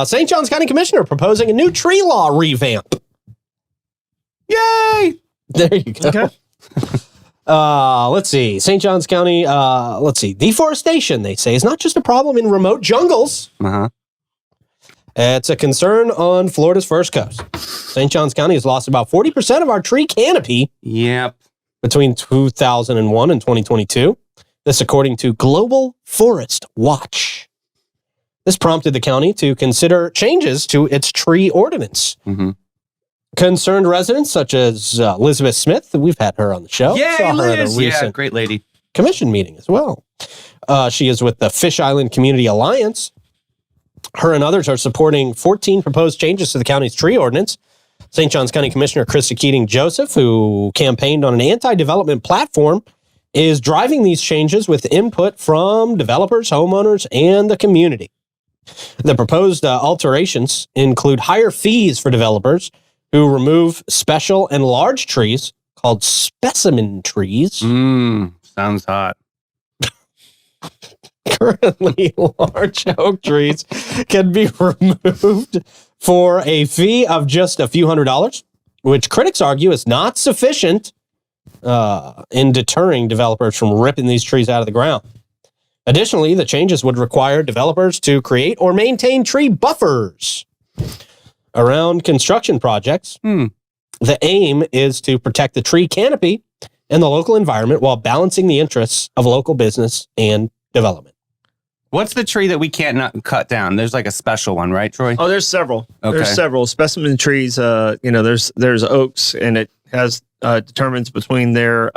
St. Johns County Commissioner proposing a new tree law revamp. Yay! There you go. Okay. Let's see. St. Johns County, deforestation, they say, is not just a problem in remote jungles. Uh-huh. It's a concern on Florida's first coast. St. Johns County has lost about 40% of our tree canopy between 2001 and 2022. This according to Global Forest Watch. This prompted the county to consider changes to its tree ordinance. Mm-hmm. Concerned residents such as Elizabeth Smith, we've had her on the show. Yay, Saw her at a Liz! recent Great lady. commission meeting as well. She is with the Fish Island Community Alliance. Her and others are supporting 14 proposed changes to the county's tree ordinance. St. Johns County Commissioner Krista Keating-Joseph, who campaigned on an anti-development platform, is driving these changes with input from developers, homeowners, and the community. The proposed alterations include higher fees for developers who remove special and large trees called specimen trees. Sounds hot. Currently, large oak trees can be removed for a fee of just a few $100s, which critics argue is not sufficient in deterring developers from ripping these trees out of the ground. Additionally, the changes would require developers to create or maintain tree buffers around construction projects. The aim is to protect the tree canopy and the local environment while balancing the interests of local business and development. What's the tree that we can't not cut down? There's like a special one, right, Troy? Oh, there's several. Okay. There's several specimen trees. There's oaks, and it has determines between their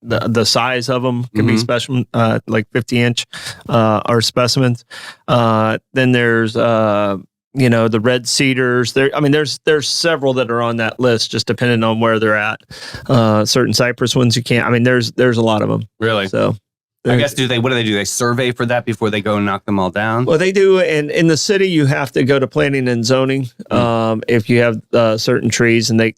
the size of them can be specimen, like 50-inch are specimens. Then there's the red cedars. There's several that are on that list, just depending on where they're at. Certain cypress ones you can't. There's a lot of them. Really? So. I guess what do they do? They survey for that before they go and knock them all down? Well, they do. And in the city, you have to go to planning and zoning if you have certain trees, and they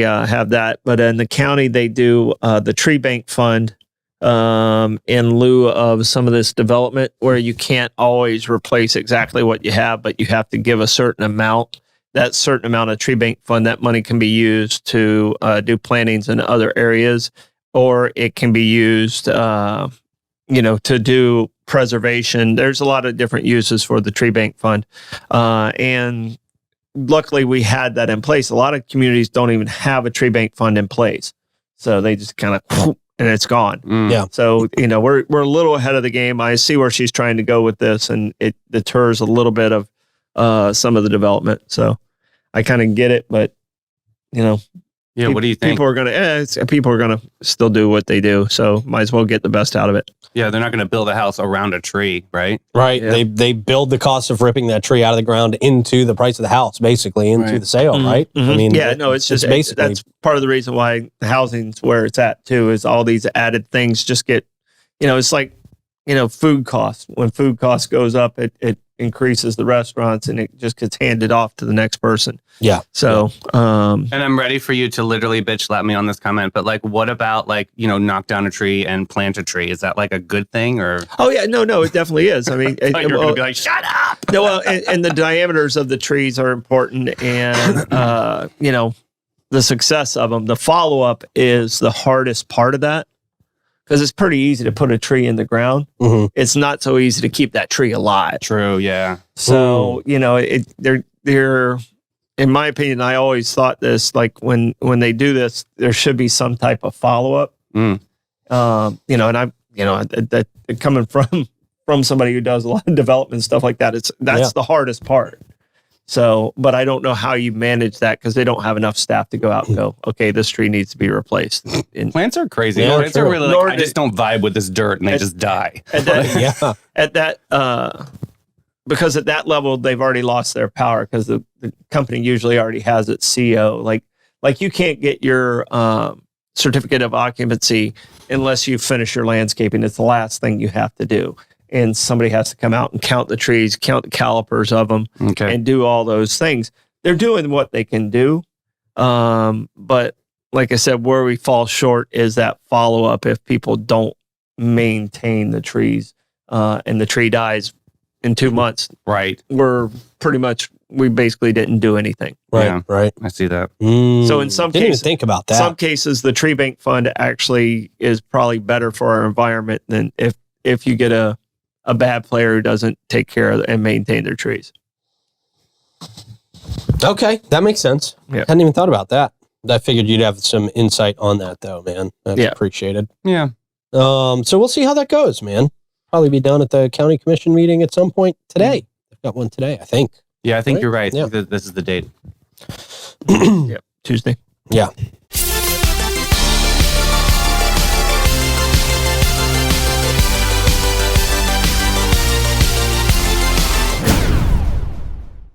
have that. But in the county, they do the tree bank fund in lieu of some of this development, where you can't always replace exactly what you have, but you have to give a certain amount. That certain amount of tree bank fund, that money can be used to do plantings in other areas, or it can be used to do preservation. There's a lot of different uses for the tree bank fund. And luckily we had that in place. A lot of communities don't even have a tree bank fund in place. So they just kind of, and it's gone. Yeah. So, we're a little ahead of the game. I see where she's trying to go with this, and it deters a little bit of some of the development. So I kind of get it, but yeah, what do you think? People are gonna still do what they do, so might as well get the best out of it. Yeah, they're not going to build a house around a tree, right? Right. Yeah. They build the cost of ripping that tree out of the ground into the price of the house, basically, into the sale, right? It's just basically that's part of the reason why the housing's where it's at too, is all these added things just get, it's like, food costs. When food costs goes up, it increases the restaurants, and it just gets handed off to the next person. Yeah. So, and I'm ready for you to literally bitch slap me on this comment, but what about knock down a tree and plant a tree? Is that a good thing, or? Oh yeah, no, it definitely is. You're going to be like, shut up. No, well, and the diameters of the trees are important, and the success of them. The follow up is the hardest part of that, because it's pretty easy to put a tree in the ground. It's not so easy to keep that tree alive. True. Yeah. So they're. In my opinion, I always thought this, when they do this, there should be some type of follow up. And that coming from somebody who does a lot of development stuff like that, that's the hardest part. So, but I don't know how you manage that, because they don't have enough staff to go out and go, okay, this tree needs to be replaced. Plants are crazy. Yeah, Plants are really I just don't vibe with this dirt, and they just die. Because at that level, they've already lost their power, because the company usually already has its CO. Like you can't get your certificate of occupancy unless you finish your landscaping. It's the last thing you have to do. And somebody has to come out and count the trees, count the calipers of them, and do all those things. They're doing what they can do. But like I said, where we fall short is that follow-up if people don't maintain the trees, and the tree dies in 2 months. Right. We basically didn't do anything. Right. Yeah. Right. I see that. So in some Didn't cases, even think about that. some cases, the tree bank fund actually is probably better for our environment than if you get a bad player who doesn't take care of and maintain their trees. Okay, that makes sense. Yeah. Hadn't even thought about that. I figured you'd have some insight on that, though, man. That's appreciated. Yeah. So we'll see how that goes, man. Probably be down at the county commission meeting at some point today. I've got one today, I think. Yeah, I think you're right. Yeah. This is the date. Yep. Tuesday. Yeah.